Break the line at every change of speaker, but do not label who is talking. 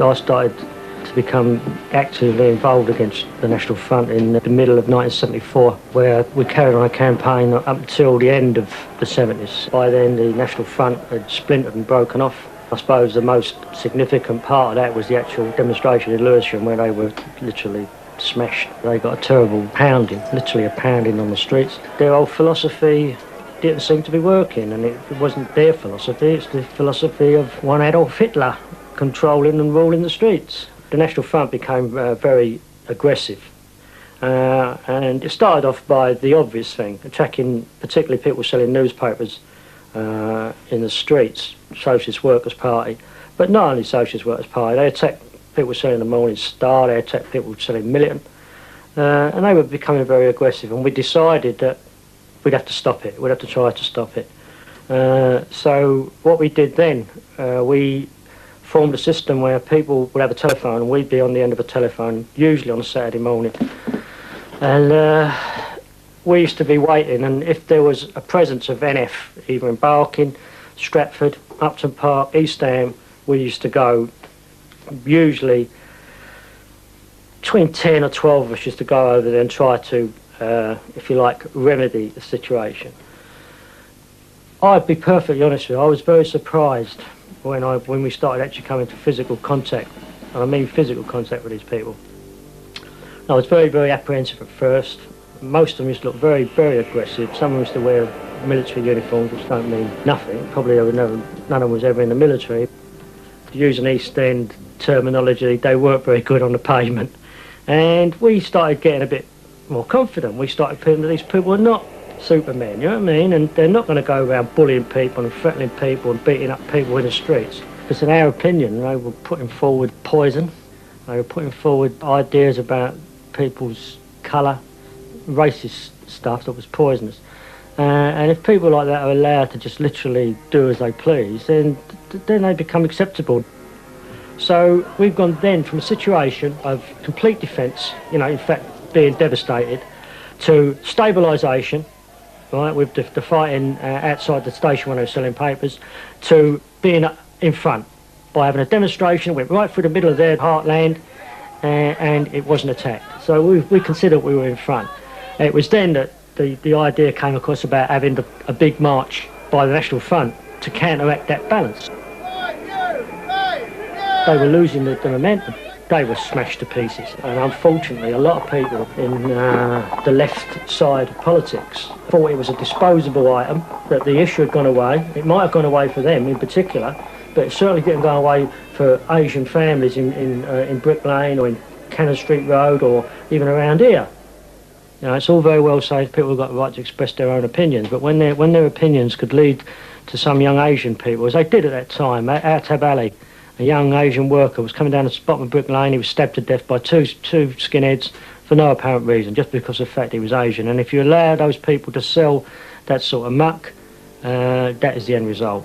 I started to become actively involved against the National Front in the middle of 1974, where we carried on a campaign up until the end of the 70s. By then the National Front had splintered and broken off. I suppose the most significant part of that was the actual demonstration in Lewisham, where they were literally smashed. They got a terrible pounding, literally a pounding on the streets. Their old philosophy didn't seem to be working, and it wasn't their philosophy, it's the philosophy of one Adolf Hitler controlling and ruling the streets. The National Front became very aggressive, and it started off by the obvious thing, attacking particularly people selling newspapers in the streets, Socialist Workers' Party, but not only Socialist Workers' Party. They attacked people selling the Morning Star, they attacked people selling Militant, and they were becoming very aggressive, and we decided that we'd have to stop it, we'd have to try to stop it. So what we did then, we formed a system where people would have a telephone and we'd be on the end of a telephone, usually on a Saturday morning. And we used to be waiting, and if there was a presence of NF, either in Barking, Stratford, Upton Park, East Ham, we used to go, usually between 10 or 12 of us used to go over there and try to, if you like, remedy the situation. I'd be perfectly honest with you, I was very surprised when we started actually coming to physical contact, and I mean physical contact with these people. I was very, very apprehensive at first. Most of them used to look very, very aggressive. Some of them used to wear military uniforms, which don't mean nothing. Probably none of them was ever in the military. To use an East End terminology, they weren't very good on the pavement. And we started getting a bit more confident. We started feeling that these people were not supermen, you know what I mean? And they're not going to go around bullying people and threatening people and beating up people in the streets. Because in our opinion, they were putting forward poison. They were putting forward ideas about people's colour, racist stuff that was poisonous. And if people like that are allowed to just literally do as they please, then they become acceptable. So we've gone then from a situation of complete defence, you know, in fact being devastated, to stabilisation, right, with the fighting outside the station when they were selling papers, to being in front by having a demonstration. Went right through the middle of their heartland, and it wasn't attacked. So we considered we were in front. It was then that the idea came across about having a big march by the National Front to counteract that balance. They were losing the momentum. They were smashed to pieces, and unfortunately a lot of people in the left side of politics thought it was a disposable item, that the issue had gone away. It might have gone away for them in particular, but it certainly didn't go away for Asian families in Brick Lane or in Cannon Street Road or even around here. You know, it's all very well saying people have got the right to express their own opinions, but when their opinions could lead to some young Asian people, as they did at that time, Aftab Ali, a young Asian worker, was coming down the bottom of Brick Lane. He was stabbed to death by two skinheads for no apparent reason, just because of the fact he was Asian. And if you allow those people to sell that sort of muck, that is the end result.